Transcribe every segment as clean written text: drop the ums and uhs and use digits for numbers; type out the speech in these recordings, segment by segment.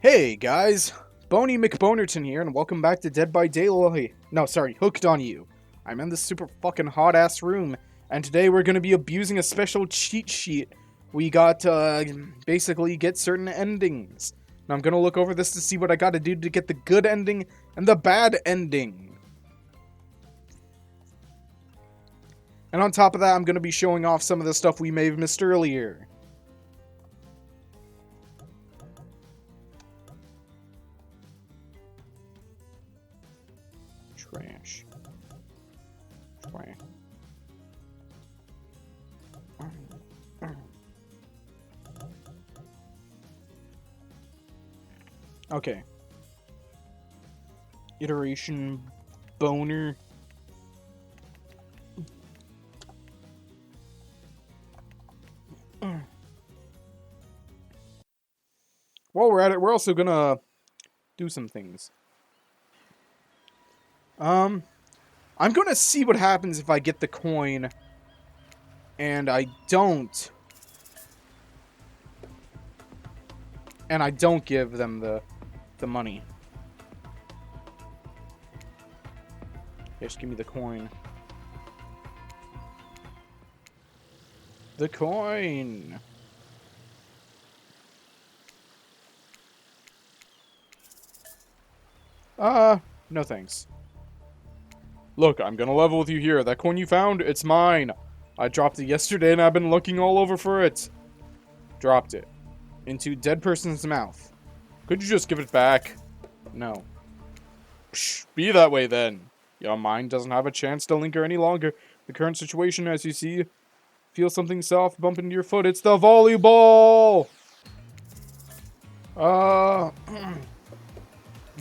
Hey guys, Boney McBonerton here, and welcome back to Dead by Daylight. No, sorry, Hooked on You. I'm in this super fucking hot ass room, and today we're gonna be abusing a special cheat sheet. We got basically get certain endings. Now I'm gonna look over this to see what I gotta do to get the good ending and the bad ending. And on top of that, I'm gonna be showing off some of the stuff we may have missed earlier. Trash. Trash. Okay. Iteration boner. While we're at it, we're also gonna do some things. I'm gonna see what happens if I get the coin and I don't. And I don't give them the money. Just give me the coin. The coin! No thanks. Look, I'm gonna level with you here. That coin you found, it's mine. I dropped it yesterday and I've been looking all over for it. Dropped it. Into dead person's mouth. Could you just give it back? No. Psh, be that way then. Your mind doesn't have a chance to linger any longer. The current situation, as you see, feel something soft bump into your foot. It's the volleyball!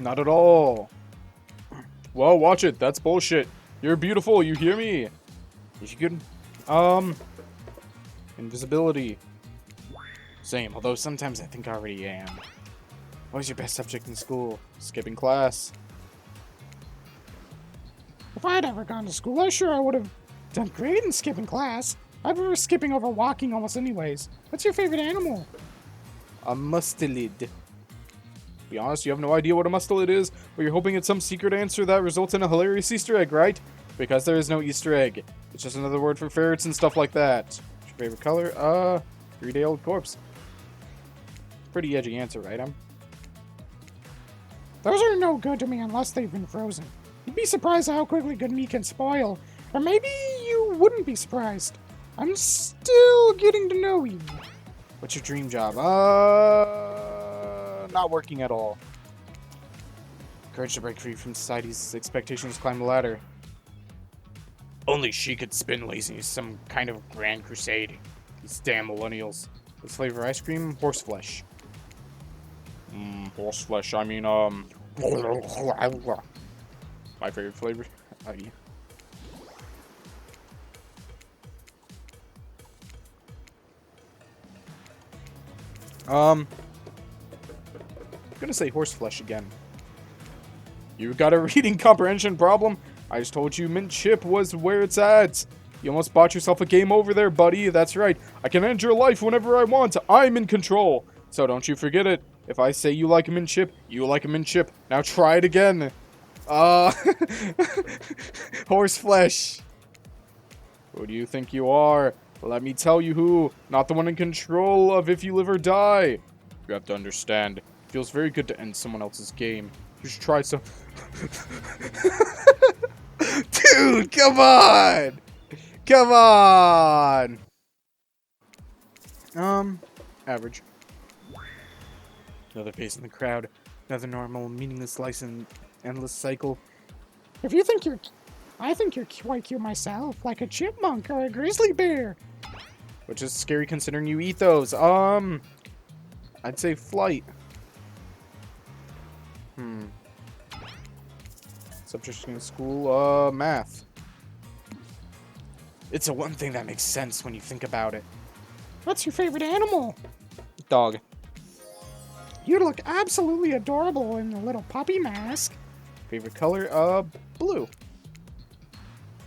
Not at all. Well, watch it. That's bullshit. You're beautiful. You hear me? If you could, invisibility. Same, although sometimes I think I already am. What was your best subject in school? Skipping class. If I had ever gone to school, I'm sure I would have done great in skipping class. I prefer skipping over walking almost anyways. What's your favorite animal? A mustelid. Be honest, you have no idea what a mustelid is, but you're hoping it's some secret answer that results in a hilarious Easter egg, right? Because there is no Easter egg. It's just another word for ferrets and stuff like that. What's your favorite color? 3-day-old corpse. Pretty edgy answer, right? Those are no good to me unless they've been frozen. You'd be surprised at how quickly good meat can spoil. Or maybe you wouldn't be surprised. I'm still getting to know you. What's your dream job? Not working at all. Courage to break free from society's expectations, climb the ladder. Only she could spin lazy, some kind of grand crusade. These damn millennials. This flavor ice cream, horseflesh. Horseflesh, I mean, my favorite flavor. Yeah. I'm gonna say horseflesh again. You got a reading comprehension problem? I just told you mint chip was where it's at. You almost bought yourself a game over there, buddy. That's right. I can end your life whenever I want. I'm in control. So don't you forget it. If I say you like a mint chip, you like a mint chip. Now try it again. Horseflesh. Who do you think you are? Let me tell you who. Not the one in control of if you live or die. You have to understand. It feels very good to end someone else's game. You should try some. Dude, come on! Come on! Average. Another face in the crowd. Another normal, meaningless life and endless cycle. If you think I think you're quite cute myself, like a chipmunk or a grizzly bear. Which is scary considering you eat those. I'd say flight. Subject in school, math. It's the one thing that makes sense when you think about it. What's your favorite animal? Dog. You look absolutely adorable in the little puppy mask. Favorite color, blue.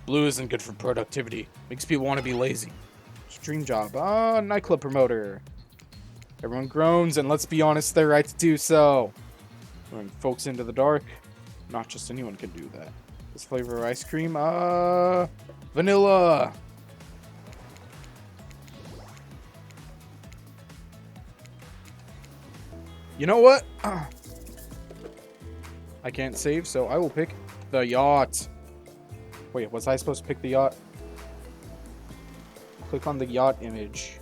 Blue isn't good for productivity. Makes people want to be lazy. Dream job, nightclub promoter. Everyone groans, and let's be honest, they're right to do so. Luring folks into the dark. Not just anyone can do that. This flavor of ice cream, vanilla. You know what? I can't save, so I will pick the yacht. Wait, was I supposed to pick the yacht? Click on the yacht image.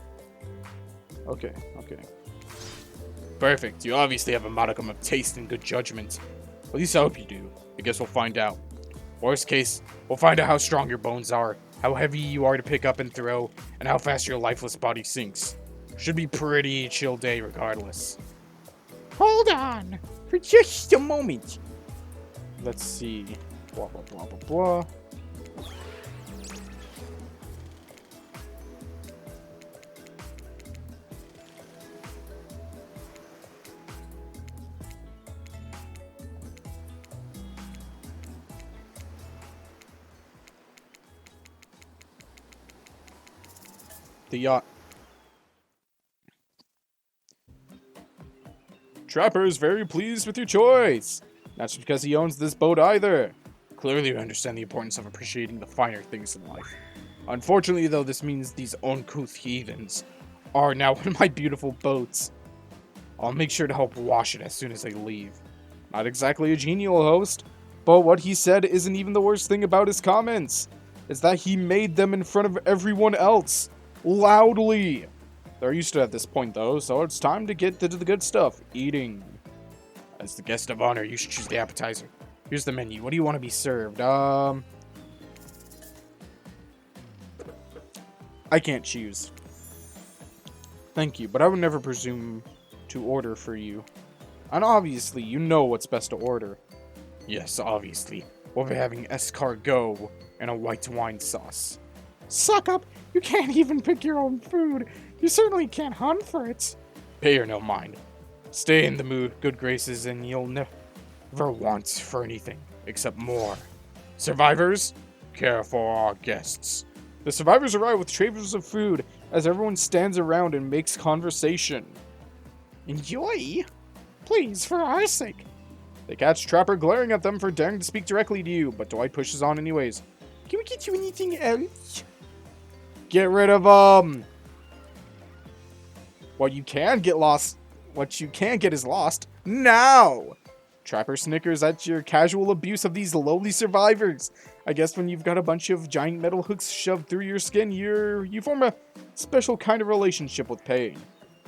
Okay, okay. Perfect. You obviously have a modicum of taste and good judgment. At least I hope you do. I guess we'll find out. Worst case, we'll find out how strong your bones are, how heavy you are to pick up and throw, and how fast your lifeless body sinks. Should be pretty chill day regardless. Hold on for just a moment. Let's see. Blah, blah, blah, blah, blah. The yacht. Trapper is very pleased with your choice. Not just because he owns this boat either. Clearly you understand the importance of appreciating the finer things in life. Unfortunately, though, this means these uncouth heathens are now one of my beautiful boats. I'll make sure to help wash it as soon as they leave. Not exactly a genial host, but what he said isn't even the worst thing about his comments. It's that he made them in front of everyone else. Loudly. They're used to it at this point, though, so it's time to get to the good stuff. Eating. As the guest of honor, you should choose the appetizer. Here's the menu. What do you want to be served? I can't choose. Thank you, but I would never presume to order for you. And obviously, you know what's best to order. Yes, obviously. We'll be having escargot and a white wine sauce. Suck up! You can't even pick your own food. You certainly can't hunt for it. Pay her no mind. Stay in the mood, good graces, and you'll never want for anything except more. Survivors, care for our guests. The survivors arrive with trays of food as everyone stands around and makes conversation. Enjoy? Please, for our sake. They catch Trapper glaring at them for daring to speak directly to you, but Dwight pushes on anyways. Can we get you anything else? Get rid of, What you can get is lost. Now! Trapper snickers at your casual abuse of these lowly survivors. I guess when you've got a bunch of giant metal hooks shoved through your skin, you form a special kind of relationship with pain.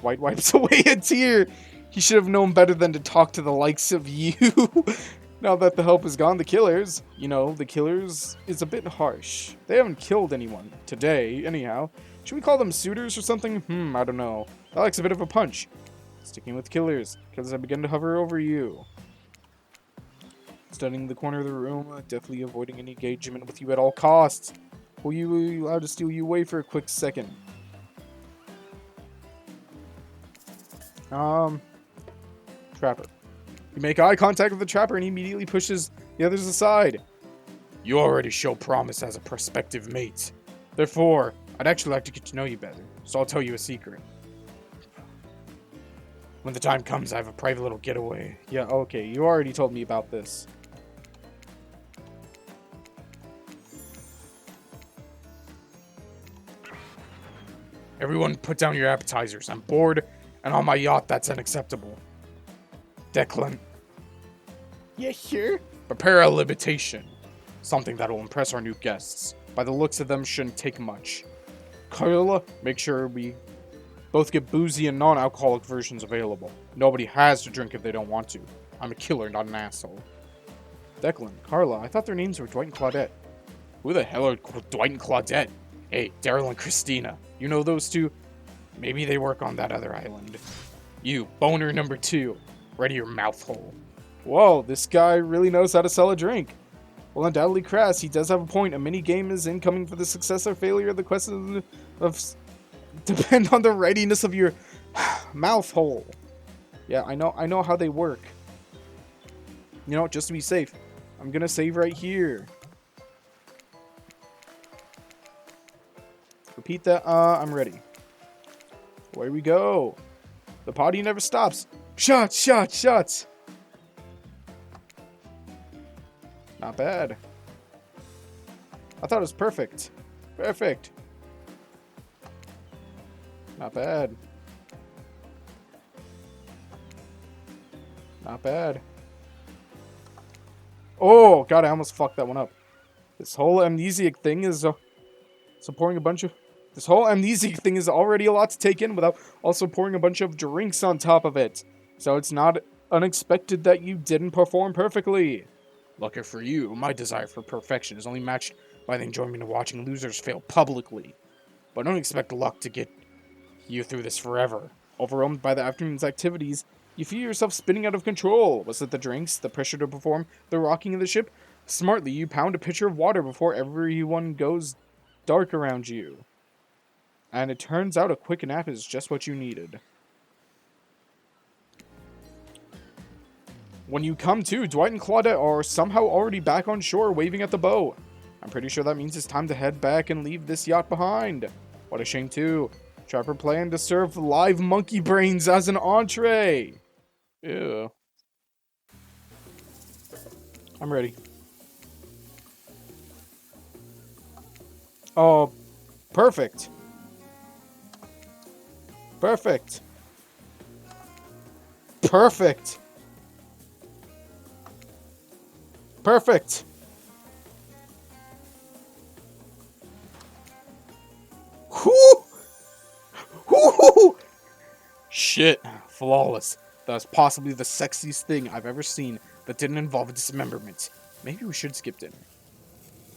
White wipes away a tear. He should have known better than to talk to the likes of you. Now that the help is gone, the killers, is a bit harsh. They haven't killed anyone. Today, anyhow. Should we call them suitors or something? I don't know. That likes a bit of a punch. Sticking with killers, because I begin to hover over you. Studying the corner of the room, definitely avoiding any engagement with you at all costs. Will you be allowed to steal you away for a quick second? Trapper. You make eye contact with the Trapper and he immediately pushes the others aside. You already show promise as a prospective mate. Therefore, I'd actually like to get to know you better, so I'll tell you a secret. When the time comes, I have a private little getaway. Yeah, okay, you already told me about this. Everyone put down your appetizers. I'm bored, and on my yacht, that's unacceptable. Declan. Yes, sir? Prepare a libatation. Something that will impress our new guests. By the looks of them, shouldn't take much. Carla, make sure we both get boozy and non-alcoholic versions available. Nobody has to drink if they don't want to. I'm a killer, not an asshole. Declan, Carla, I thought their names were Dwight and Claudette. Who the hell are Dwight and Claudette? Hey, Daryl and Christina. You know those two? Maybe they work on that other island. You, boner number 2. Ready your mouth hole. Whoa, this guy really knows how to sell a drink. Well, undoubtedly crass, he does have a point. A mini-game is incoming for the success or failure of the question of depend on the readiness of your mouth hole. Yeah, I know how they work. You know, just to be safe, I'm gonna save right here. Repeat that. I'm ready. Away we go. The party never stops. Shots, shots, shots. Not bad. I thought it was perfect. Perfect. Not bad. Not bad. Oh, God, I almost fucked that one up. This whole amnesiac thing is pouring a bunch of... This whole amnesiac thing is already a lot to take in without also pouring a bunch of drinks on top of it. So it's not unexpected that you didn't perform perfectly. Lucky for you, my desire for perfection is only matched by the enjoyment of watching losers fail publicly. But don't expect luck to get you through this forever. Overwhelmed by the afternoon's activities, you feel yourself spinning out of control. Was it the drinks, the pressure to perform, the rocking of the ship? Smartly, you pound a pitcher of water before everyone goes dark around you. And it turns out a quick nap is just what you needed. When you come to, Dwight and Claudette are somehow already back on shore waving at the boat. I'm pretty sure that means it's time to head back and leave this yacht behind. What a shame too. Trapper planned to serve live monkey brains as an entree. Ew. I'm ready. Oh, perfect. Perfect. Perfect. Perfect. Whoo! Whoo! Shit. Flawless. That was possibly the sexiest thing I've ever seen that didn't involve a dismemberment. Maybe we should skip dinner.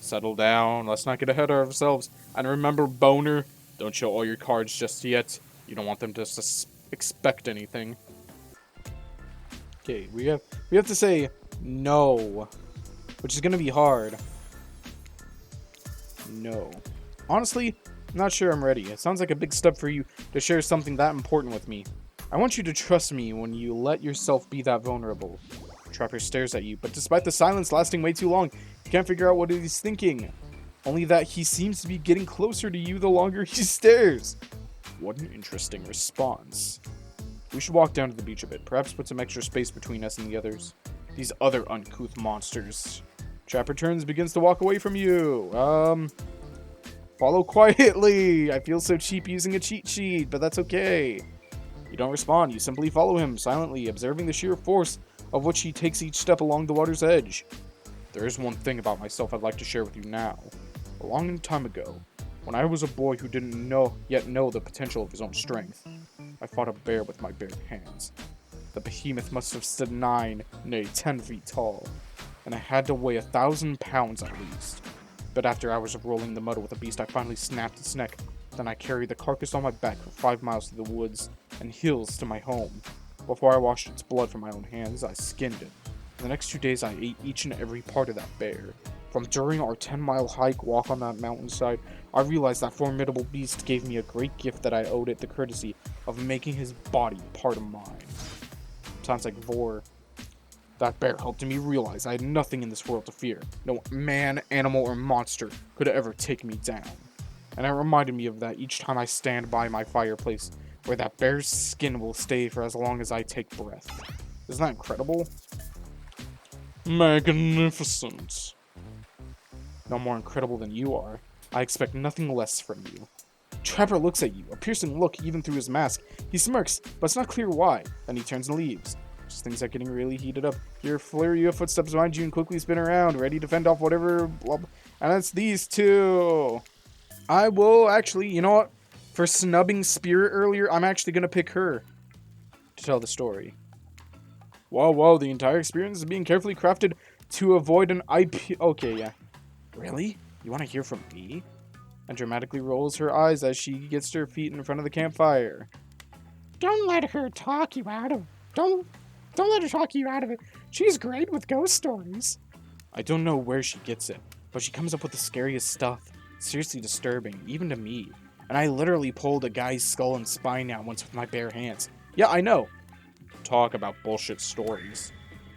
Settle down. Let's not get ahead of ourselves. And remember, boner, don't show all your cards just yet. You don't want them to expect anything. Okay, we have to say no, which is gonna be hard. No. Honestly, I'm not sure I'm ready. It sounds like a big step for you to share something that important with me. I want you to trust me when you let yourself be that vulnerable. Trapper stares at you, but despite the silence lasting way too long, you can't figure out what he's thinking. Only that he seems to be getting closer to you the longer he stares. What an interesting response. We should walk down to the beach a bit, perhaps put some extra space between us and the others. These other uncouth monsters. Trapper turns and begins to walk away from you. Follow quietly. I feel so cheap using a cheat sheet, but that's okay. You don't respond, you simply follow him, silently, observing the sheer force of which he takes each step along the water's edge. There is one thing about myself I'd like to share with you now. A long time ago, when I was a boy who didn't yet know the potential of his own strength, I fought a bear with my bare hands. The behemoth must have stood 9, nay 10 feet tall, and I had to weigh 1,000 pounds at least. But after hours of rolling the mud with the beast, I finally snapped its neck. Then I carried the carcass on my back for 5 miles through the woods and hills to my home. Before I washed its blood from my own hands, I skinned it. The next 2 days, I ate each and every part of that bear. From during our 10-mile walk on that mountainside, I realized that formidable beast gave me a great gift that I owed it the courtesy of making his body part of mine. Sounds like Vor. That bear helped me realize I had nothing in this world to fear. No man, animal, or monster could ever take me down. And it reminded me of that each time I stand by my fireplace, where that bear's skin will stay for as long as I take breath. Isn't that incredible? Magnificent. No more incredible than you are. I expect nothing less from you. Trapper looks at you, a piercing look even through his mask. He smirks, but it's not clear why. Then he turns and leaves. Just things are getting really heated up. You flurry of footsteps behind you and quickly spin around, ready to fend off whatever. Blah, blah. And it's these two. I will actually, you know what? For snubbing Spirit earlier, I'm actually going to pick her to tell the story. Whoa, the entire experience is being carefully crafted to avoid an IP. Okay, yeah. Really? You want to hear from me? And dramatically rolls her eyes as she gets to her feet in front of the campfire. Don't let her talk you out of. Don't let her talk you out of it. She's great with ghost stories. I don't know where she gets it, but she comes up with the scariest stuff. Seriously disturbing, even to me. And I literally pulled a guy's skull and spine out once with my bare hands. Yeah, I know. Talk about bullshit stories.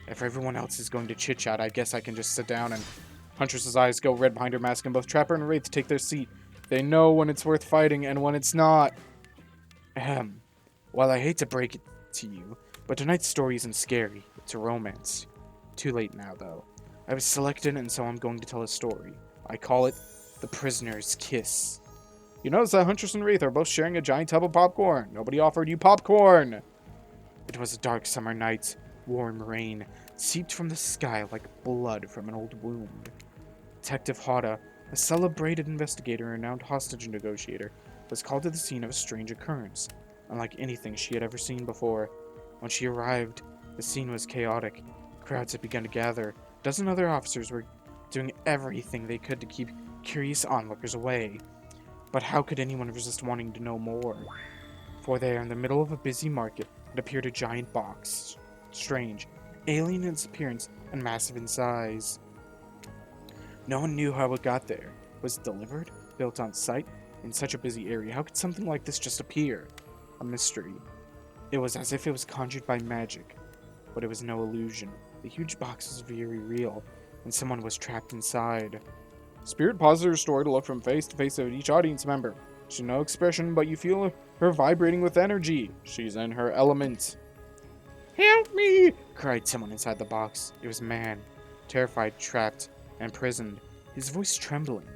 If everyone else is going to chit-chat, I guess I can just sit down. And Huntress's eyes go red behind her mask, and both Trapper and Wraith take their seat. They know when it's worth fighting and when it's not. Ahem. Well, I hate to break it to you, but tonight's story isn't scary. It's a romance. Too late now, though. I was selected, and so I'm going to tell a story. I call it The Prisoner's Kiss. You notice that Huntress and Wraith are both sharing a giant tub of popcorn. Nobody offered you popcorn. It was a dark summer night. Warm rain seeped from the sky like blood from an old wound. Detective Hada, a celebrated investigator and renowned hostage negotiator, was called to the scene of a strange occurrence, unlike anything she had ever seen before. When she arrived, the scene was chaotic. Crowds had begun to gather. A dozen other officers were doing everything they could to keep curious onlookers away. But how could anyone resist wanting to know more? For there, in the middle of a busy market, had appeared a giant box. Strange, alien in its appearance, and massive in size. No one knew how it got there. Was it delivered? Built on site? In such a busy area, how could something like this just appear? A mystery. It was as if it was conjured by magic. But it was no illusion. The huge box was very real, and someone was trapped inside. Spirit pauses her story to look from face to face of each audience member. She has no expression, but you feel her vibrating with energy. She's in her element. Help me! Cried someone inside the box. It was a man, terrified, trapped, and imprisoned, his voice trembling.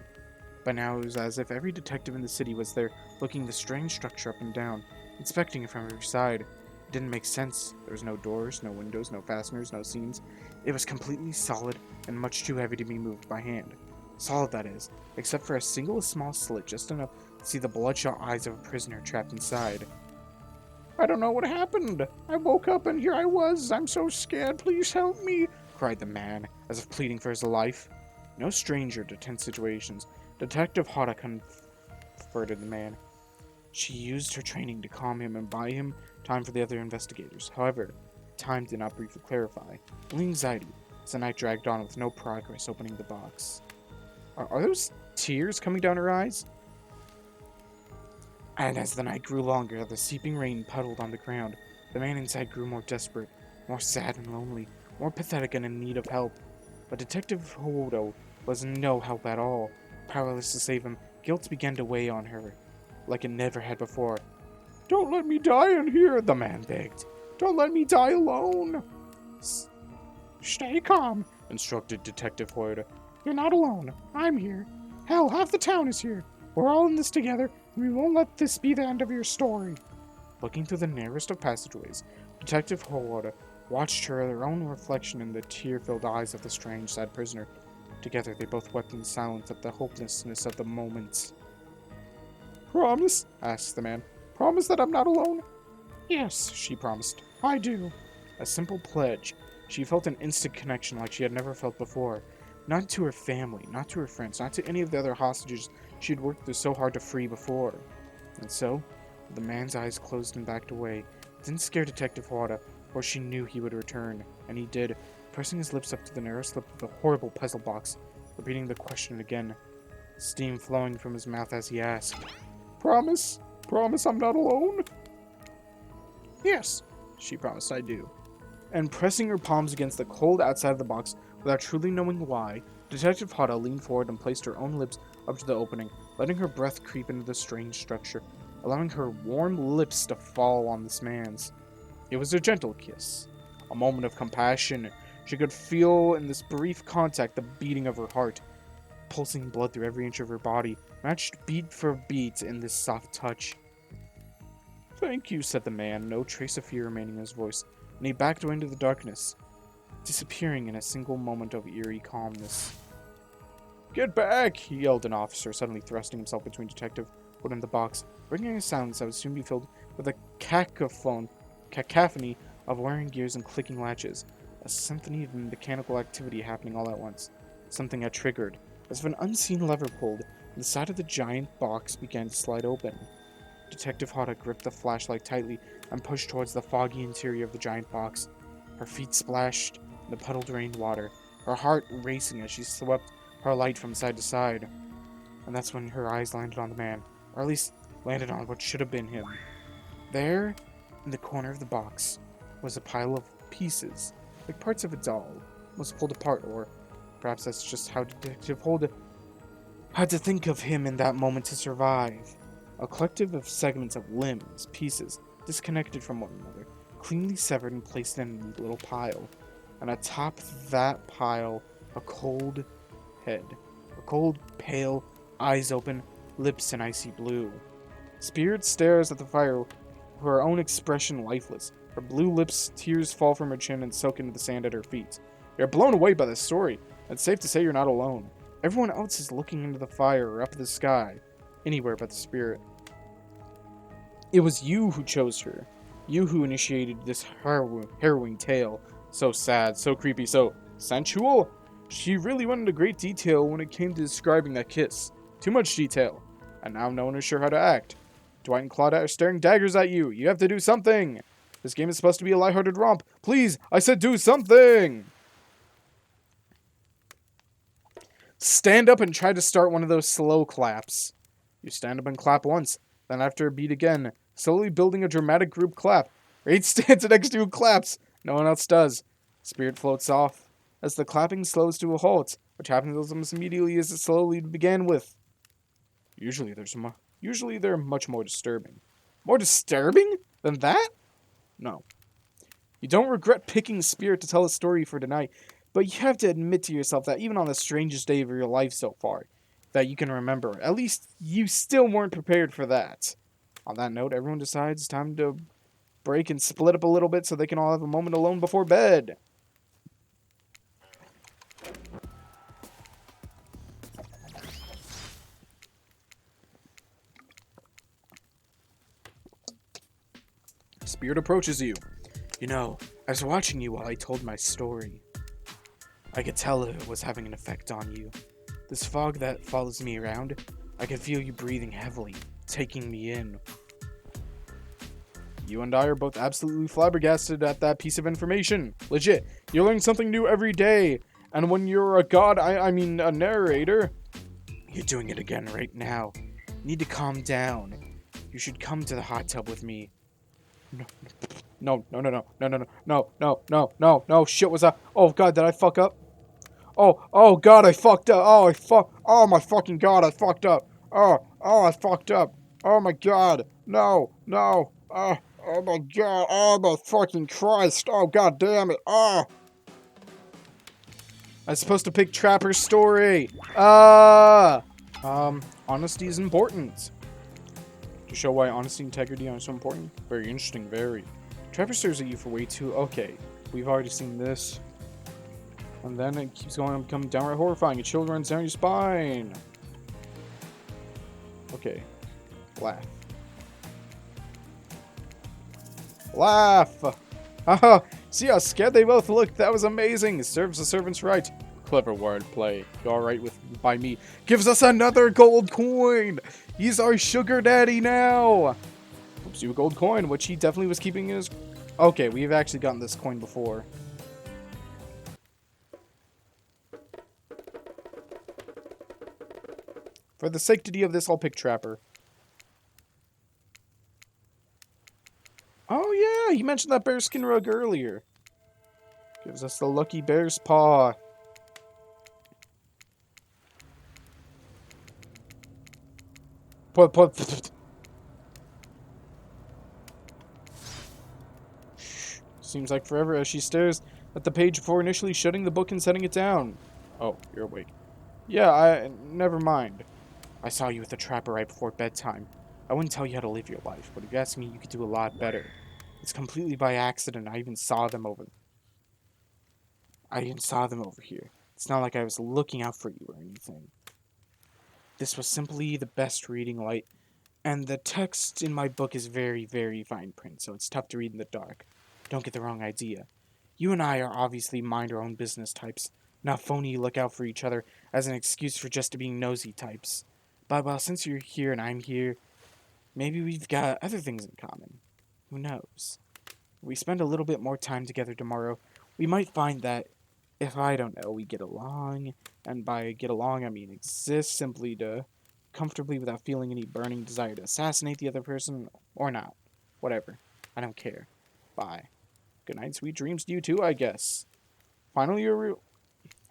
But now it was as if every detective in the city was there, looking the strange structure up and down, inspecting it from every side. It didn't make sense. There was no doors, no windows, no fasteners, no seams. It was completely solid and much too heavy to be moved by hand. Solid, that is, except for a single small slit, just enough to see the bloodshot eyes of a prisoner trapped inside. I don't know what happened. I woke up and here I was. I'm so scared. Please help me, cried the man, as if pleading for his life. No stranger to tense situations, Detective Hada comforted the man. She used her training to calm him and buy him time for the other investigators. However, time did not briefly clarify. Only anxiety, as the night dragged on with no progress opening the box. Are those tears coming down her eyes? And as the night grew longer, the seeping rain puddled on the ground. The man inside grew more desperate, more sad and lonely, more pathetic and in need of help. But Detective Hodo was no help at all. Powerless to save him, guilt began to weigh on her, like it never had before. Don't let me die in here, the man begged. Don't let me die alone. Stay calm, instructed Detective Hoda. You're not alone. I'm here. Hell, half the town is here. We're all in this together, and we won't let this be the end of your story. Looking through the narrowest of passageways, Detective Hoda watched her own reflection in the tear-filled eyes of the strange, sad prisoner. Together, they both wept in silence at the hopelessness of the moment. Promise? Asked the man. Promise that I'm not alone? Yes, she promised. I do. A simple pledge. She felt an instant connection like she had never felt before. Not to her family, not to her friends, not to any of the other hostages she had worked so hard to free before. And so, the man's eyes closed and backed away. It didn't scare Detective Hada, for she knew he would return. And he did, pressing his lips up to the narrow slip of the horrible puzzle box, repeating the question again, steam flowing from his mouth as he asked, Promise? Promise I'm not alone? Yes, she promised, I do. And pressing her palms against the cold outside of the box, without truly knowing why, Detective Hada leaned forward and placed her own lips up to the opening, letting her breath creep into the strange structure, allowing her warm lips to fall on this man's. It was a gentle kiss, a moment of compassion. She could feel in this brief contact the beating of her heart, pulsing blood through every inch of her body, matched beat for beat in this soft touch. Thank you, said the man, no trace of fear remaining in his voice, and he backed away into the darkness, disappearing in a single moment of eerie calmness. Get back! He yelled, an officer, suddenly thrusting himself between Detective Hood and the box, bringing a silence that would soon be filled with a cacophony of whirring gears and clicking latches, a symphony of mechanical activity happening all at once. Something had triggered. As if an unseen lever pulled, the side of the giant box began to slide open. Detective Hada gripped the flashlight tightly and pushed towards the foggy interior of the giant box. Her feet splashed in the puddled rainwater, her heart racing as she swept her light from side to side. And that's when her eyes landed on the man, or at least landed on what should have been him. There, in the corner of the box, was a pile of pieces, like parts of a doll, almost pulled apart, or perhaps that's just how Detective Hoda had to think of him in that moment to survive. A collective of segments of limbs, pieces, disconnected from one another, cleanly severed and placed in a neat little pile. And atop that pile, a cold head. A cold, pale, eyes open, lips an icy blue. Spirit stares at the fire, her own expression lifeless. Her blue lips, tears fall from her chin and soak into the sand at her feet. You're blown away by this story. It's safe to say you're not alone. Everyone else is looking into the fire or up at the sky. Anywhere but the spirit. It was you who chose her. You who initiated this harrowing tale. So sad, so creepy, so sensual. She really went into great detail when it came to describing that kiss. Too much detail. And now no one is sure how to act. Dwight and Claudette are staring daggers at you. You have to do something. This game is supposed to be a lighthearted romp. Please, I said do something. Stand up and try to start one of those slow claps. You stand up and clap once, then after a beat again, slowly building a dramatic group clap. Raid stands next to you and claps. No one else does. Spirit floats off as the clapping slows to a halt, which happens almost immediately as it slowly began with. Usually they're much more disturbing. More disturbing than that? No. You don't regret picking Spirit to tell a story for tonight, but you have to admit to yourself that even on the strangest day of your life so far, that you can remember, at least you still weren't prepared for that. On that note, everyone decides it's time to break and split up a little bit so they can all have a moment alone before bed. Spirit approaches you. You know, I was watching you while I told my story. I could tell it was having an effect on you. This fog that follows me around, I could feel you breathing heavily, taking me in. You and I are both absolutely flabbergasted at that piece of information. Legit, you learn something new every day. And when you're a god, I mean a narrator, you're doing it again right now. You need to calm down. You should come to the hot tub with me. No, shit, was that? Oh god, did I fuck up? Oh god, I fucked up. Oh my fucking god, I fucked up. Oh, I fucked up. Oh my god, no. Oh my god, oh my fucking Christ. Oh god damn it, I was supposed to pick Trapper's story. Honesty is important. To show why honesty and integrity are so important? Very interesting, very. Trapper stares at you for way too... Okay, we've already seen this. And then it keeps going and becoming downright horrifying. A chill runs down your spine. Okay. Laugh. Haha! See how scared they both looked? That was amazing! Serves the servants right. Clever wordplay. Alright by me. Gives us another gold coin! He's our sugar daddy now! Oops, you a gold coin, which he definitely was keeping in his... Okay, we've actually gotten this coin before. For the sanctity of this, I'll pick Trapper. Oh yeah, he mentioned that bearskin rug earlier. Gives us the lucky bear's paw. Seems like forever as she stares at the page before initially shutting the book and setting it down. Oh, you're awake. Yeah, never mind. I saw you with the Trapper right before bedtime. I wouldn't tell you how to live your life, but if you ask me, you could do a lot better. It's completely by accident. I even saw them over here. It's not like I was looking out for you or anything. This was simply the best reading light, and the text in my book is very, very fine print, so it's tough to read in the dark. Don't get the wrong idea. You and I are obviously mind our own business types, not phony look out for each other as an excuse for just being nosy types. But well, since you're here and I'm here, maybe we've got other things in common. Who knows? If we spend a little bit more time together tomorrow, we might find that, if I don't know, we get along, and by get along I mean exist simply to comfortably without feeling any burning desire to assassinate the other person, or not. Whatever. I don't care. Bye. Good night, sweet dreams to you too, I guess. Finally, you're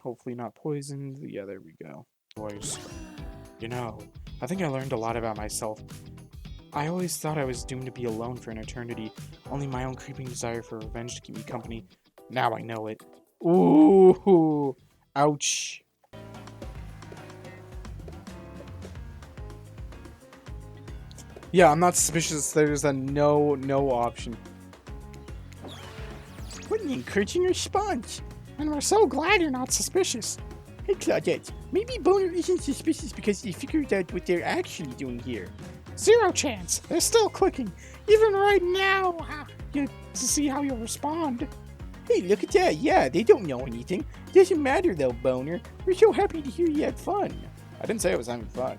hopefully not poisoned. Yeah, there we go. Boys. You know, I think I learned a lot about myself I always thought I was doomed to be alone for an eternity. Only my own creeping desire for revenge to keep me company. Now I know it. Ooh. Ouch. Yeah, I'm not suspicious. There's a no option. What an encouraging response. And we're so glad you're not suspicious. Hey, Claudette, maybe Boner isn't suspicious because he figured out what they're actually doing here. 0 chance. They're still clicking. Even right now, to see how you'll respond. Hey, look at that. Yeah, they don't know anything. Doesn't matter though, Boner. We're so happy to hear you had fun. I didn't say I was having fun.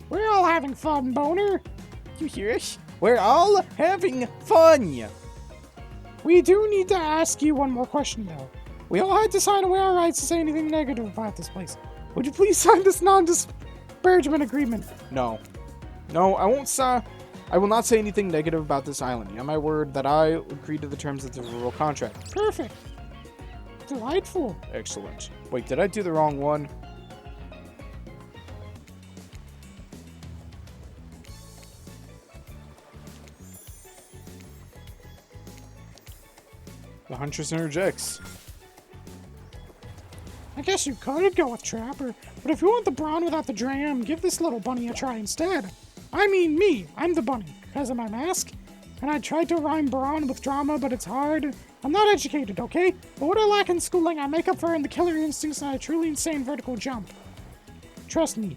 We're all having fun, Boner. You hear us? We're all having fun. We do need to ask you one more question, though. We all had to sign away our rights to say anything negative about this place. Would you please sign this non-disparagement agreement? No. No, I won't I will not say anything negative about this island. You have my word that I agree to the terms of the rural contract. Perfect. Delightful. Excellent. Wait, did I do the wrong one? The Huntress interjects. I guess you could go with Trapper, but if you want the brawn without the dram, give this little bunny a try instead. I mean me, I'm the bunny, because of my mask. And I tried to rhyme brawn with drama, but it's hard. I'm not educated, okay? But what I lack in schooling, I make up for in the killer instincts and a truly insane vertical jump. Trust me.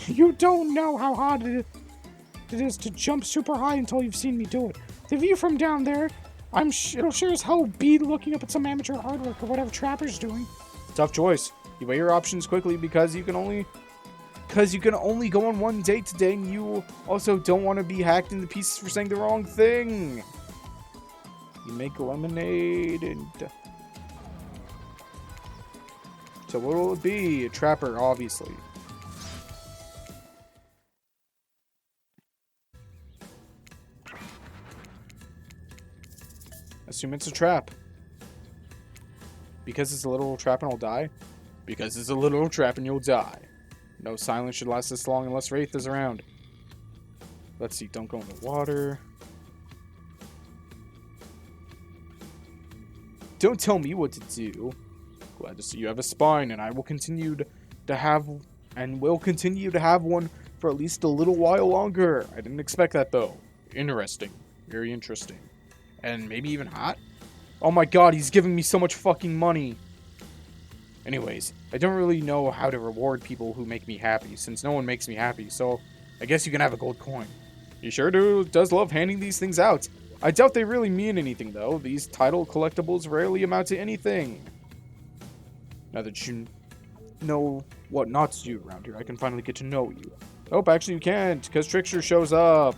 You don't know how hard it is to jump super high until you've seen me do it. The view from down there, it'll sure as hell be looking up at some amateur artwork or whatever Trapper's doing. Tough choice. You weigh your options quickly because you can only go on one date today, and you also don't want to be hacked into pieces for saying the wrong thing. You make lemonade and... So what will it be? A Trapper, obviously. Assume it's a trap. Because it's a literal trap and I'll die? Because it's a literal trap and you'll die. No silence should last this long unless Wraith is around. Let's see, don't go in the water. Don't tell me what to do. Glad to see you have a spine, and I will continue to have one for at least a little while longer. I didn't expect that though. Interesting. Very interesting. And maybe even hot? Oh my god, he's giving me so much fucking money. Anyways, I don't really know how to reward people who make me happy, since no one makes me happy, so I guess you can have a gold coin. He sure does love handing these things out. I doubt they really mean anything, though. These title collectibles rarely amount to anything. Now that you know what not to do around here, I can finally get to know you. Nope, actually you can't, because Trickster shows up.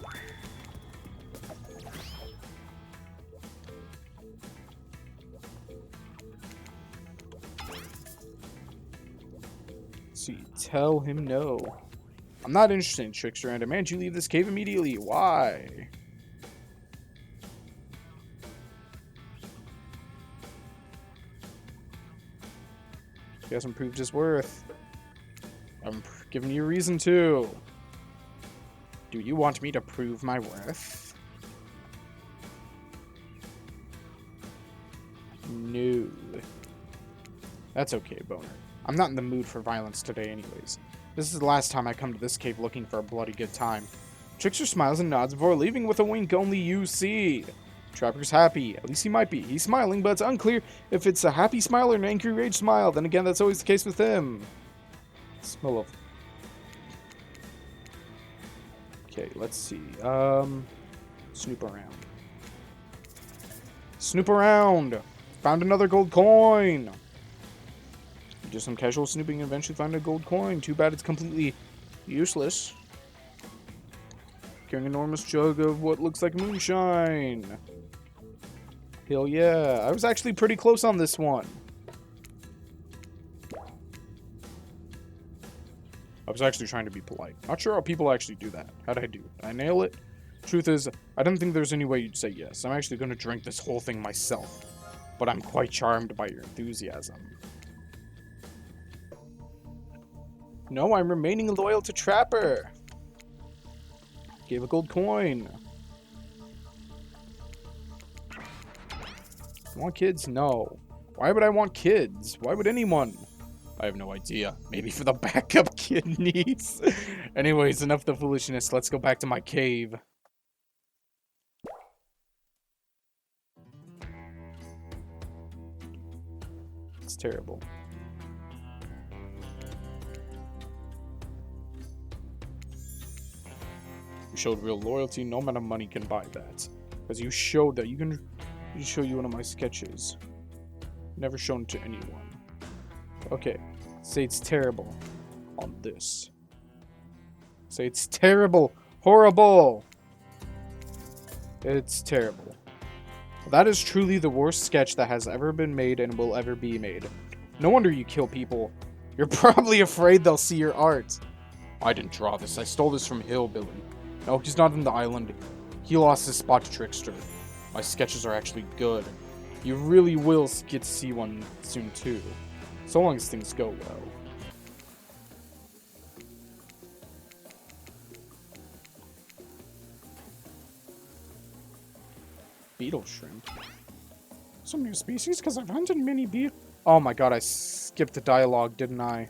See, tell him no. I'm not interested in Trickster, and demand you leave this cave immediately. Why? He hasn't proved his worth. I'm giving you a reason to. Do you want me to prove my worth? No. That's okay, Boner. I'm not in the mood for violence today anyways. This is the last time I come to this cave looking for a bloody good time. Trickster smiles and nods before leaving with a wink only you see. Trapper's happy. At least he might be. He's smiling, but it's unclear if it's a happy smile or an angry rage smile. Then again, that's always the case with him. Smell of... Okay, let's see. Snoop around. Snoop around! Found another gold coin! Just some casual snooping and eventually find a gold coin. Too bad it's completely useless. Carrying an enormous jug of what looks like moonshine. Hell yeah. I was actually pretty close on this one. I was actually trying to be polite. Not sure how people actually do that. How'd I do? Did I nail it? Truth is, I don't think there's any way you'd say yes. I'm actually going to drink this whole thing myself. But I'm quite charmed by your enthusiasm. No, I'm remaining loyal to Trapper. Gave a gold coin. Want kids? No. Why would I want kids? Why would anyone? I have no idea. Maybe for the backup kidneys. Anyways, enough of the foolishness. Let's go back to my cave. It's terrible. You showed real loyalty. No amount of money can buy that. Because you showed that you can... show you one of my sketches. Never shown to anyone. Okay. Say it's terrible on this. Say it's terrible. Horrible. It's terrible. That is truly the worst sketch that has ever been made and will ever be made. No wonder you kill people. You're probably afraid they'll see your art. I didn't draw this. I stole this from Hillbilly. No, he's not on the island. He lost his spot to Trickster. My sketches are actually good. You really will get to see one soon too. So long as things go well. Beetle shrimp. Some new species, because I've hunted many beetles. Oh my god, I skipped the dialogue, didn't I?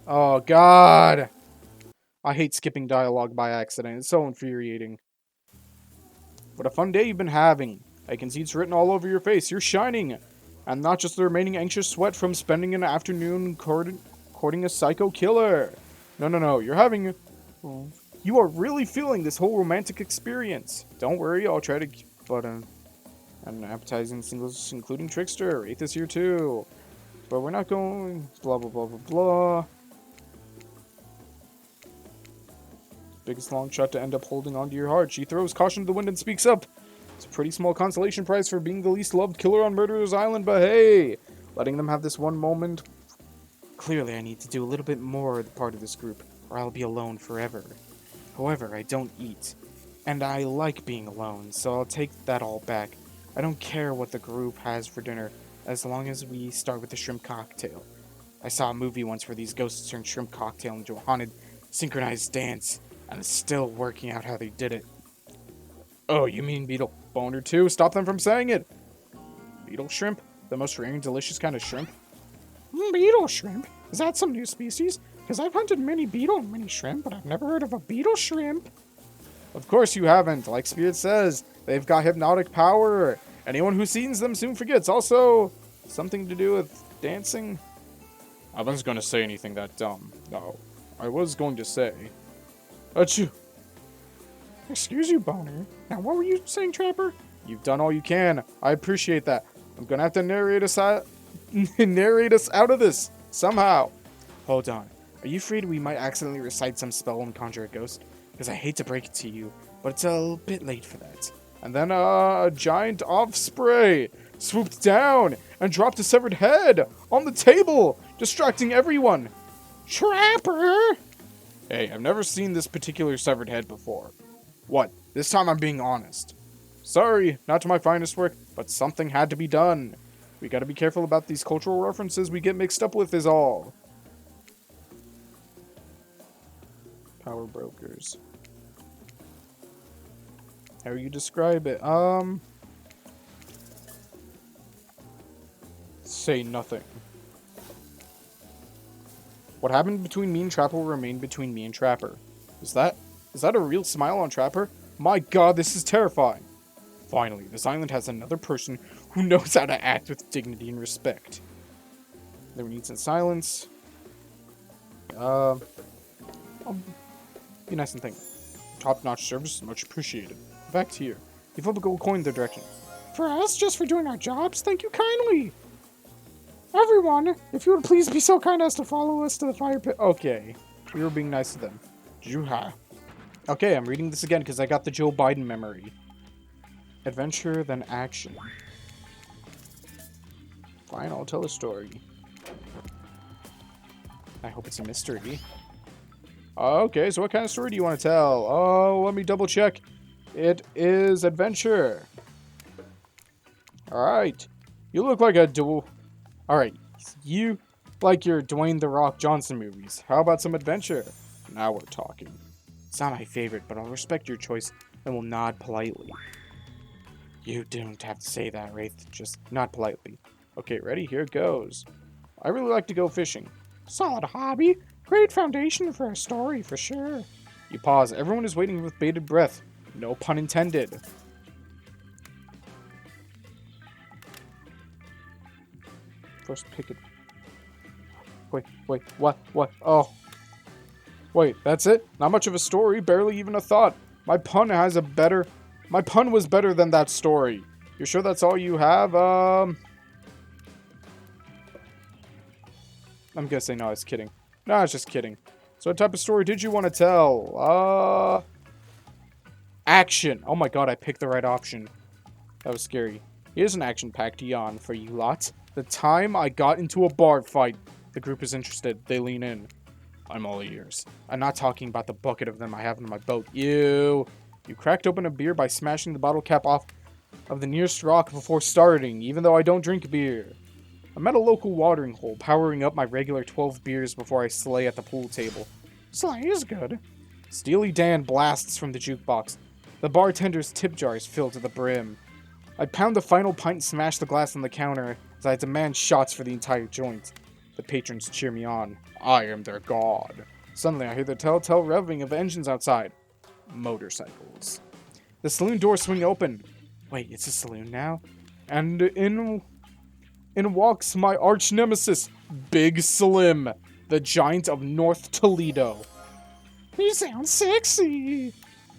Oh god! I hate skipping dialogue by accident. It's so infuriating. What a fun day you've been having. I can see it's written all over your face. You're shining. And not just the remaining anxious sweat from spending an afternoon courting a psycho killer. No. You're having... You are really feeling this whole romantic experience. Don't worry, I'll try to... But, and appetizing singles, including Trickster. Wraith is here too. But we're not going... Blah, blah, blah, blah, blah. Biggest long shot to end up holding onto your heart. She throws caution to the wind and speaks up. It's a pretty small consolation prize for being the least loved killer on Murderer's Island, but hey, letting them have this one moment. Clearly, I need to do a little bit more part of this group, or I'll be alone forever. However, I don't eat, and I like being alone, so I'll take that all back. I don't care what the group has for dinner, as long as we start with the shrimp cocktail. I saw a movie once where these ghosts turned shrimp cocktail into a haunted, synchronized dance, and it's still working out how they did it. Oh, you mean beetle boner too? Stop them from saying it! Beetle shrimp? The most rare and delicious kind of shrimp? Beetle shrimp? Is that some new species? Because I've hunted many beetle and many shrimp, but I've never heard of a beetle shrimp. Of course you haven't. Like Spirit says, they've got hypnotic power. Anyone who sees them soon forgets. Also, something to do with dancing? I wasn't going to say anything that dumb. No, I was going to say... Achoo! Excuse you, Boner. Now, what were you saying, Trapper? You've done all you can. I appreciate that. I'm gonna have to narrate us out of this somehow. Hold on. Are you afraid we might accidentally recite some spell and conjure a ghost? Because I hate to break it to you, but it's a bit late for that. And then a giant offspray swooped down and dropped a severed head on the table, distracting everyone. Trapper! Hey, I've never seen this particular severed head before. What? This time I'm being honest. Sorry, not to my finest work, but something had to be done. We gotta be careful about these cultural references we get mixed up with is all. Power brokers. How you describe it? Say nothing. What happened between me and Trapper will remain between me and Trapper. Is that a real smile on Trapper? My god, this is terrifying. Finally, this island has another person who knows how to act with dignity and respect. There needs some silence. I'll be nice and thank you. Top-notch service, much appreciated. Back to you. You flip a gold coin in their direction. For us, just for doing our jobs, thank you kindly. Everyone, if you would please be so kind as to follow us to the fire pit. Okay, we were being nice to them. Juha. Okay, I'm reading this again because I got the Joe Biden memory. Adventure, then action. Fine, I'll tell a story. I hope it's a mystery. Okay, so what kind of story do you want to tell? Oh, let me double check. It is adventure. Alright. You look like a dual... Alright, you like your Dwayne The Rock Johnson movies. How about some adventure? Now we're talking. It's not my favorite, but I'll respect your choice and will nod politely. You don't have to say that, Wraith. Just nod politely. Okay, ready? Here it goes. I really like to go fishing. Solid hobby. Great foundation for a story, for sure. You pause. Everyone is waiting with bated breath. No pun intended. First pick it. Wait, what? Oh. Wait, that's it? Not much of a story, barely even a thought. My pun was better than that story. You sure that's all you have? I'm gonna say no, I was kidding. No, I was just kidding. So what type of story did you want to tell? Action. Oh my god, I picked the right option. That was scary. Here's an action-packed yawn for you lot. The time I got into a bar fight. The group is interested. They lean in. I'm all ears. I'm not talking about the bucket of them I have in my boat. You cracked open a beer by smashing the bottle cap off of the nearest rock before starting, even though I don't drink beer. I'm at a local watering hole, powering up my regular 12 beers before I slay at the pool table. Slay is good. Steely Dan blasts from the jukebox. The bartender's tip jar is filled to the brim. I pound the final pint and smash the glass on the counter as I demand shots for the entire joint. The patrons cheer me on. I am their god. Suddenly I hear the telltale revving of engines outside. Motorcycles. The saloon doors swing open. Wait, it's a saloon now? And in walks my arch nemesis, Big Slim, the giant of North Toledo. You sound sexy.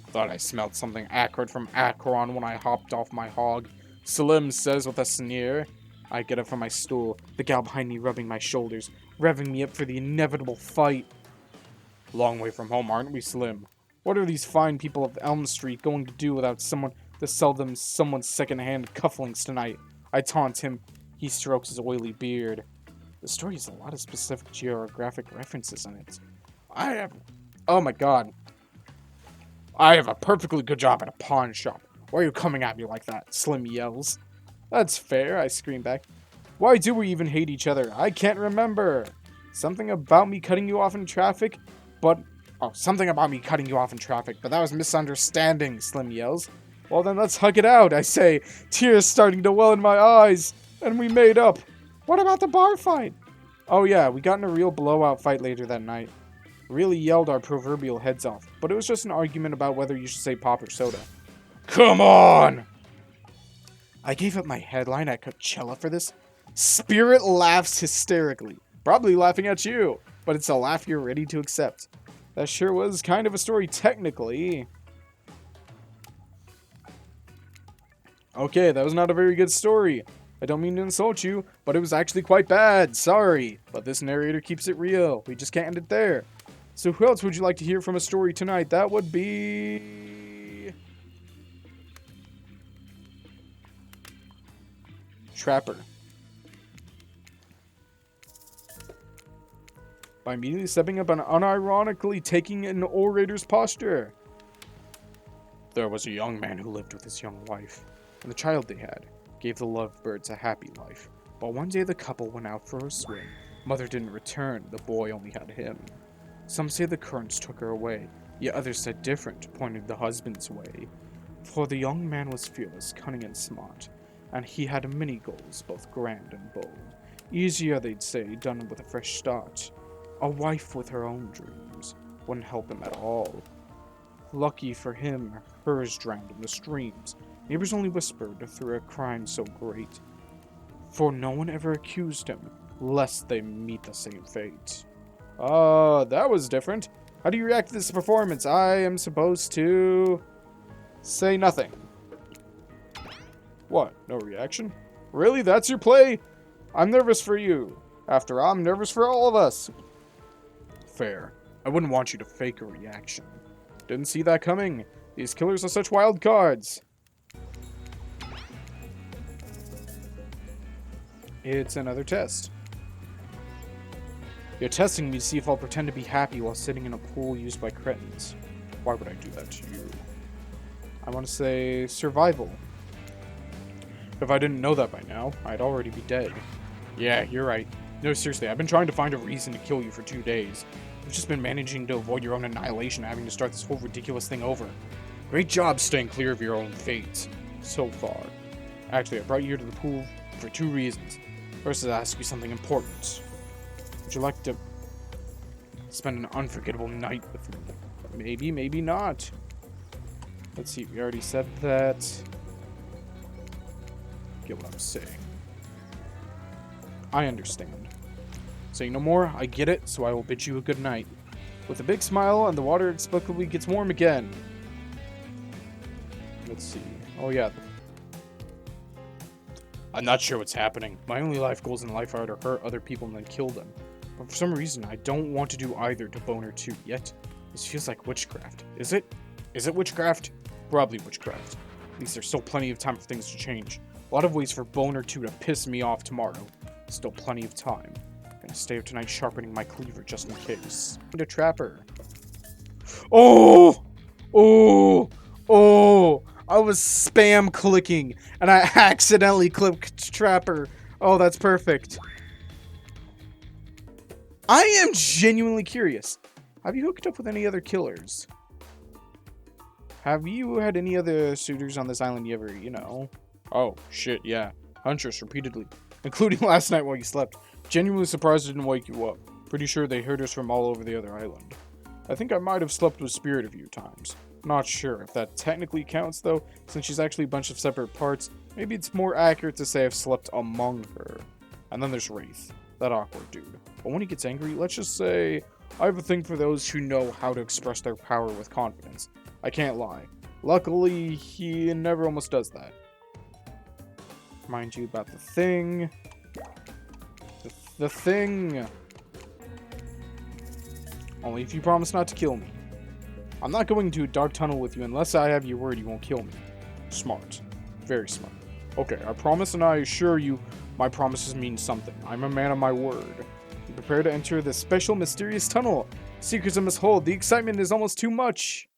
Thought I smelled something acrid from Akron when I hopped off my hog, Slim says with a sneer. I get up from my stool, the gal behind me rubbing my shoulders, revving me up for the inevitable fight. Long way from home, aren't we, Slim? What are these fine people of Elm Street going to do without someone to sell them someone's second-hand cufflinks tonight? I taunt him. He strokes his oily beard. The story has a lot of specific geographic references in it. Oh my god. I have a perfectly good job at a pawn shop. Why are you coming at me like that? Slim yells. That's fair, I scream back. Why do we even hate each other? I can't remember. Something about me cutting you off in traffic, but that was misunderstanding, Slim yells. Well then let's hug it out, I say, tears starting to well in my eyes, and we made up. What about the bar fight? Oh yeah, we got in a real blowout fight later that night. Really yelled our proverbial heads off, but it was just an argument about whether you should say pop or soda. Come on! I gave up my headline at Coachella for this. Spirit laughs hysterically. Probably laughing at you, but it's a laugh you're ready to accept. That sure was kind of a story technically. Okay, that was not a very good story. I don't mean to insult you, but it was actually quite bad. Sorry. But this narrator keeps it real. We just can't end it there. So who else would you like to hear from a story tonight? That would be... Trapper. By immediately stepping up and unironically taking an orator's posture. There was a young man who lived with his young wife, and the child they had gave the lovebirds a happy life. But one day the couple went out for a swim. Mother didn't return, the boy only had him. Some say the currents took her away, yet others said different, pointing the husband's way. For the young man was fearless, cunning and smart, and he had many goals, both grand and bold. Easier, they'd say, done with a fresh start. A wife with her own dreams wouldn't help him at all. Lucky for him, hers drowned in the streams. Neighbors only whispered through a crime so great, for no one ever accused him, lest they meet the same fate. That was different. How do you react to this performance? I am supposed to... say nothing. What? No reaction? Really? That's your play? I'm nervous for you. After all, I'm nervous for all of us. Fair. I wouldn't want you to fake a reaction. Didn't see that coming. These killers are such wild cards. It's another test. You're testing me to see if I'll pretend to be happy while sitting in a pool used by cretins. Why would I do that to you? I want to say survival. If I didn't know that by now, I'd already be dead. Yeah, you're right. No, seriously, I've been trying to find a reason to kill you for 2 days. You've just been managing to avoid your own annihilation, having to start this whole ridiculous thing over. Great job staying clear of your own fate so far. Actually, I brought you here to the pool for 2 reasons. First is to ask you something important. Would you like to spend an unforgettable night with me? Maybe, maybe not. Let's see, we already said that. Get what I'm saying. I understand. Saying no more, I get it, so I will bid you a good night. With a big smile, and the water inexplicably gets warm again. Let's see. Oh yeah. I'm not sure what's happening. My only life goals in life are to hurt other people and then kill them. But for some reason, I don't want to do either to Boner 2 yet. This feels like witchcraft. Is it? Is it witchcraft? Probably witchcraft. At least there's still plenty of time for things to change. A lot of ways for Boner 2 to piss me off tomorrow. Still plenty of time. I'm gonna stay up tonight sharpening my cleaver just in case. The trapper. Oh! Oh! Oh! I was spam clicking and I accidentally clicked trapper. Oh, that's perfect. I am genuinely curious. Have you hooked up with any other killers? Have you had any other suitors on this island you ever, you know? Oh, shit, yeah. Huntress repeatedly. Including last night while you slept. Genuinely surprised it didn't wake you up. Pretty sure they heard us from all over the other island. I think I might have slept with Spirit a few times. Not sure if that technically counts though, since she's actually a bunch of separate parts. Maybe it's more accurate to say I've slept among her. And then there's Wraith. That awkward dude. But when he gets angry, let's just say I have a thing for those who know how to express their power with confidence. I can't lie. Luckily, he never almost does that. Remind you about the thing. The thing. Only if you promise not to kill me. I'm not going to a dark tunnel with you unless I have your word you won't kill me. Smart. Very smart. Okay, I promise and I assure you my promises mean something. I'm a man of my word. Prepare to enter this special mysterious tunnel. Secrets I must hold. The excitement is almost too much.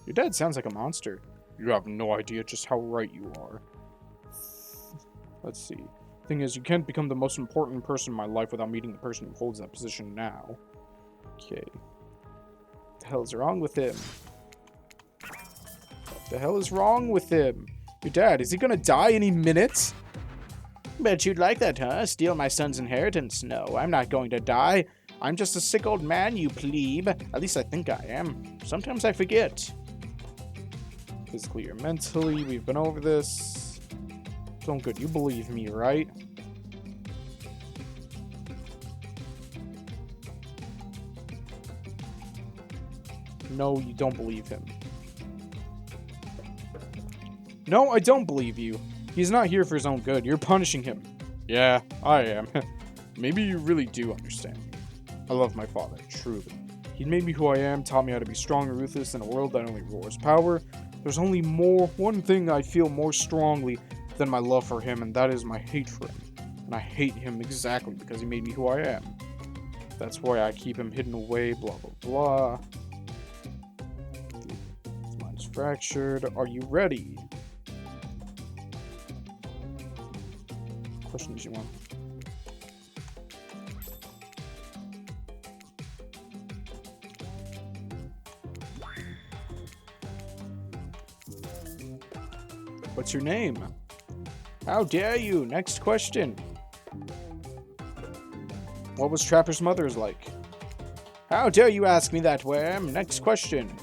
Your dad sounds like a monster. You have no idea just how right you are. Let's see. Thing is, you can't become the most important person in my life without meeting the person who holds that position now. Okay. What the hell is wrong with him? What the hell is wrong with him? Your dad, is he gonna die any minute? Bet you'd like that, huh? Steal my son's inheritance? No, I'm not going to die. I'm just a sick old man, you plebe. At least I think I am. Sometimes I forget. Physically or mentally, we've been over this. Don't good, you believe me, right? No, you don't believe him. No, I don't believe you. He's not here for his own good. You're punishing him. Yeah, I am. Maybe you really do understand me. I love my father, truly. He made me who I am, taught me how to be strong and ruthless in a world that only roars power. There's only one thing I feel more strongly than my love for him, and that is my hate for him. And I hate him exactly because he made me who I am. That's why I keep him hidden away, blah, blah, blah. His mind's fractured. Are you ready? Questions you want? What's your name? How dare you? Next question. What was Trapper's mother's like? How dare you ask me that, Worm? Next question.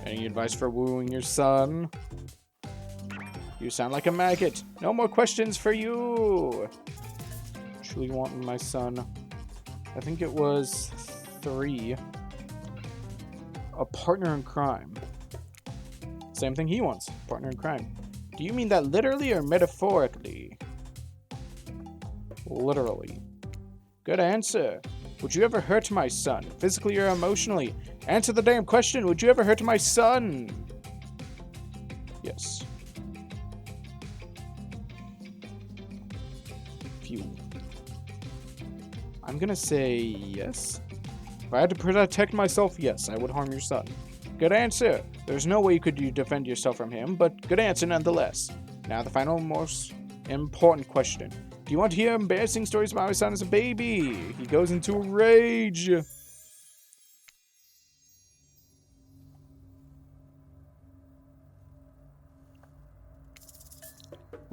Any advice for wooing your son? You sound like a maggot. No more questions for you. Truly want my son. I think it was 3. A partner in crime. Same thing he wants. Partner in crime. Do you mean that literally or metaphorically? Literally. Good answer. Would you ever hurt my son? Physically or emotionally? Answer the damn question. Would you ever hurt my son? Yes. Phew. I'm gonna say yes. If I had to protect myself, yes, I would harm your son. Good answer. There's no way you could defend yourself from him, but good answer nonetheless. Now the final, most important question. Do you want to hear embarrassing stories about my son as a baby? He goes into a rage.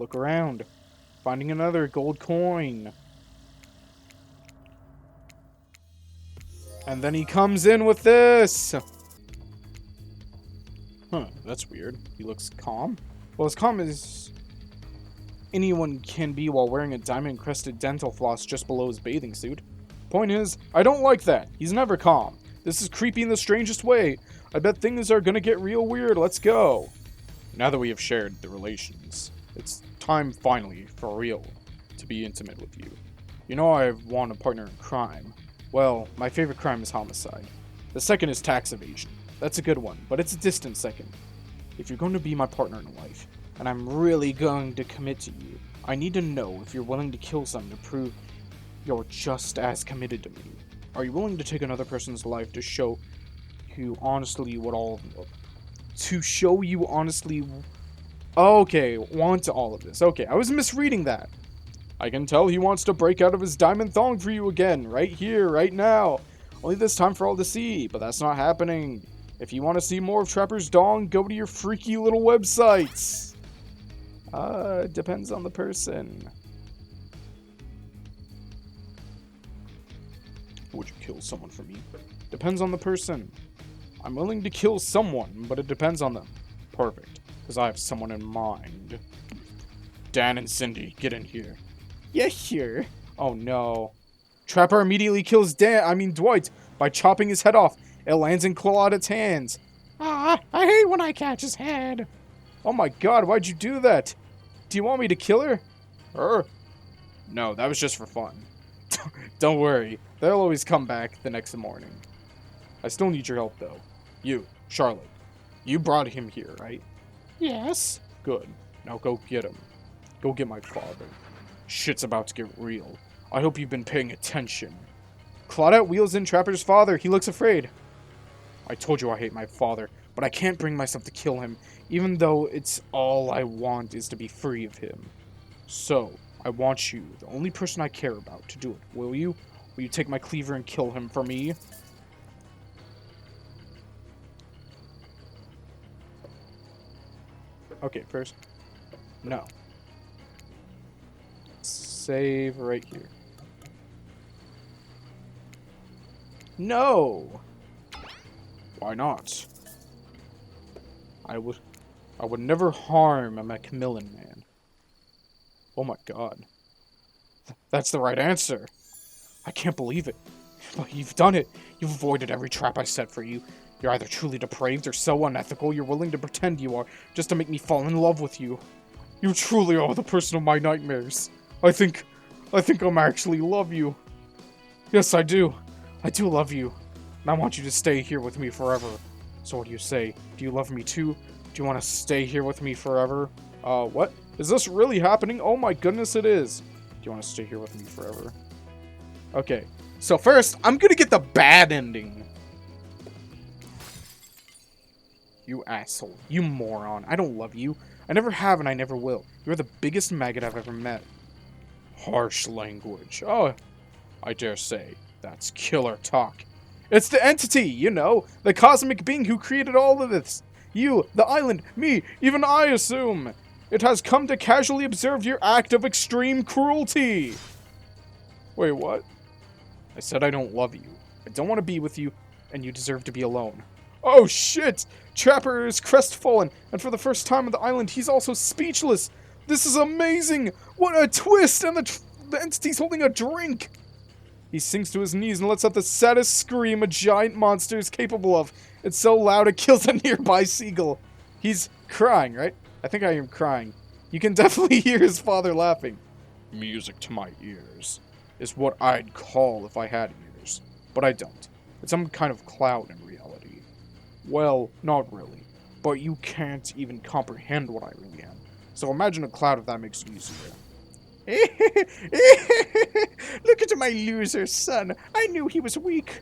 look around. Finding another gold coin. And then he comes in with this! Huh, that's weird. He looks calm. Well, as calm as anyone can be while wearing a diamond-encrusted dental floss just below his bathing suit. Point is, I don't like that. He's never calm. This is creepy in the strangest way. I bet things are gonna get real weird. Let's go. Now that we have shared the relations, it's time finally, for real, to be intimate with you. You know I want a partner in crime. Well, my favorite crime is homicide. The second is tax evasion. That's a good one, but it's a distant second. If you're going to be my partner in life, and I'm really going to commit to you, I need to know if you're willing to kill someone to prove you're just as committed to me. Are you willing to take another person's life to show you honestly what all... To show you honestly... Okay, want all of this. Okay, I was misreading that. I can tell he wants to break out of his diamond thong for you again, right here, right now. Only this time for all to see, but that's not happening. If you want to see more of Trapper's Dong, go to your freaky little websites. Depends on the person. Would you kill someone for me? Depends on the person. I'm willing to kill someone, but it depends on them. Perfect, because I have someone in mind. Dan and Cindy, get in here. Yeah, sure. Oh no. Trapper immediately kills Dwight by chopping his head off. It lands in Claudette's hands. Ah, I hate when I catch his head. Oh my god, why'd you do that? Do you want me to kill her? No, that was just for fun. Don't worry, they'll always come back the next morning. I still need your help though. You, Charlotte. You brought him here, right? Yes. Good. Now go get him. Go get my father. Shit's about to get real. I hope you've been paying attention. Claudette wheels in Trapper's father. He looks afraid. I told you I hate my father, but I can't bring myself to kill him, even though it's all I want is to be free of him. So, I want you, the only person I care about, to do it. Will you? Will you take my cleaver and kill him for me? Okay, first. No. Save right here. No! Why not? I would never harm a Macmillan man. Oh my god. That's the right answer. I can't believe it. But you've done it. You've avoided every trap I set for you. You're either truly depraved or so unethical you're willing to pretend you are just to make me fall in love with you. You truly are the person of my nightmares. I think I'm actually love you. Yes, I do. I do love you. And I want you to stay here with me forever. So what do you say? Do you love me too? Do you want to stay here with me forever? What? Is this really happening? Oh my goodness, it is. Do you want to stay here with me forever? Okay. So first, I'm gonna get the bad ending. You asshole. You moron. I don't love you. I never have and I never will. You're the biggest maggot I've ever met. Harsh language. Oh, I dare say. That's killer talk. It's the entity, you know, the cosmic being who created all of this. You, the island, me, even I assume. It has come to casually observe your act of extreme cruelty. Wait, what? I said I don't love you. I don't want to be with you, and you deserve to be alone. Oh shit! Trapper is crestfallen, and for the first time on the island, he's also speechless. This is amazing! What a twist! And the entity's holding a drink! He sinks to his knees and lets out the saddest scream a giant monster is capable of. It's so loud it kills a nearby seagull. He's crying, right? I think I am crying. You can definitely hear his father laughing. Music to my ears is what I'd call if I had ears. But I don't. It's some kind of cloud in reality. Well, not really. But you can't even comprehend what I really am. So imagine a cloud if that makes it easier. Look at my loser son. I knew he was weak.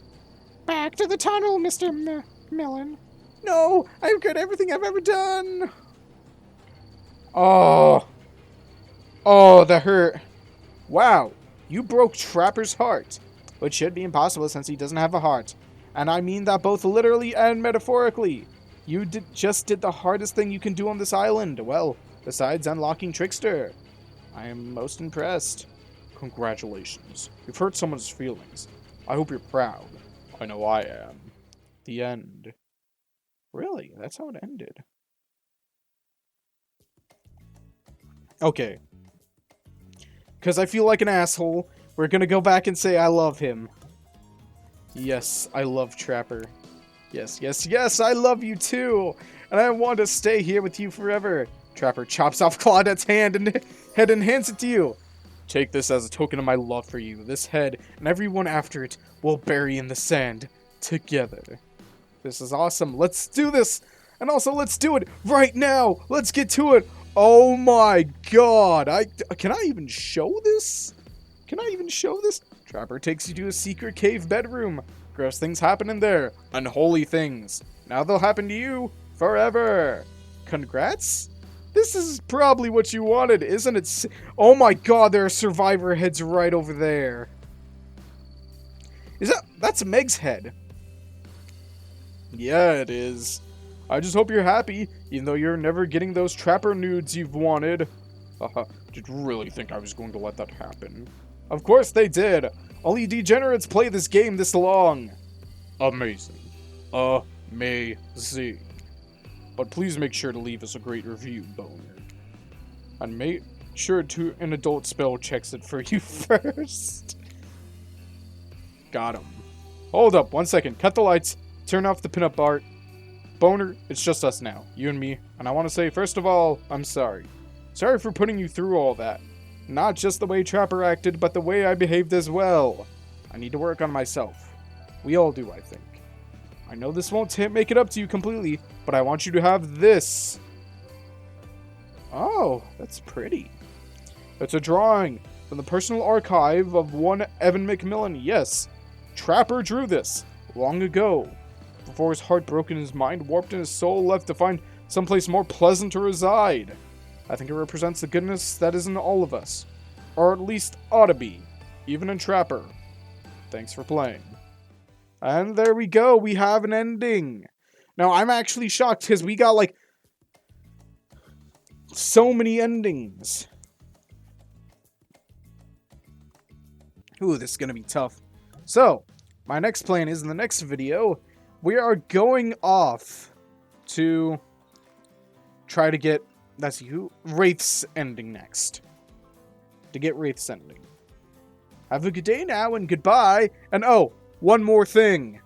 Back to the tunnel, Mr. Millen. No, I've got everything I've ever done. Oh, that hurt. Wow, you broke Trapper's heart. Which should be impossible since he doesn't have a heart. And I mean that both literally and metaphorically. You just did the hardest thing you can do on this island. Well, besides unlocking Trickster. I am most impressed. Congratulations. You've hurt someone's feelings. I hope you're proud. I know I am. The end. Really? That's how it ended. Okay. Because I feel like an asshole, we're gonna go back and say I love him. Yes, I love Trapper. Yes, yes, yes, I love you too! And I want to stay here with you forever. Trapper chops off Claudette's head and hands it to you. Take this as a token of my love for you. This head and everyone after it will bury in the sand together. This is awesome. Let's do this! And also, let's do it right now! Let's get to it! Oh my god! Can I even show this? Can I even show this? Trapper takes you to a secret cave bedroom. Gross things happen in there. Unholy things. Now they'll happen to you forever. Congrats? This is probably what you wanted, isn't it? Oh my god, there are survivor heads right over there. That's Meg's head. Yeah, it is. I just hope you're happy, even though you're never getting those Trapper nudes you've wanted. Haha, did you really think I was going to let that happen? Of course they did. Only degenerates play this game this long. Amazing. Amazing. But please make sure to leave us a great review, Boner. And make sure to an adult spell checks it for you first. Got him. Hold up, 1 second. Cut the lights. Turn off the pinup art. Boner, it's just us now. You and me. And I want to say, first of all, I'm sorry. Sorry for putting you through all that. Not just the way Trapper acted, but the way I behaved as well. I need to work on myself. We all do, I think. I know this won't make it up to you completely, but I want you to have this. Oh, that's pretty. It's a drawing from the personal archive of one Evan McMillan. Yes, Trapper drew this long ago, before his heart broke and his mind warped and his soul left to find someplace more pleasant to reside. I think it represents the goodness that is in all of us. Or at least ought to be. Even in Trapper. Thanks for playing. And there we go. We have an ending. Now, I'm actually shocked because we got, like, so many endings. Ooh, this is going to be tough. So, my next plan is in the next video, we are going off to try to get, let's see, Wraith's ending next. To get Wraith's ending. Have a good day now and goodbye. And oh, one more thing.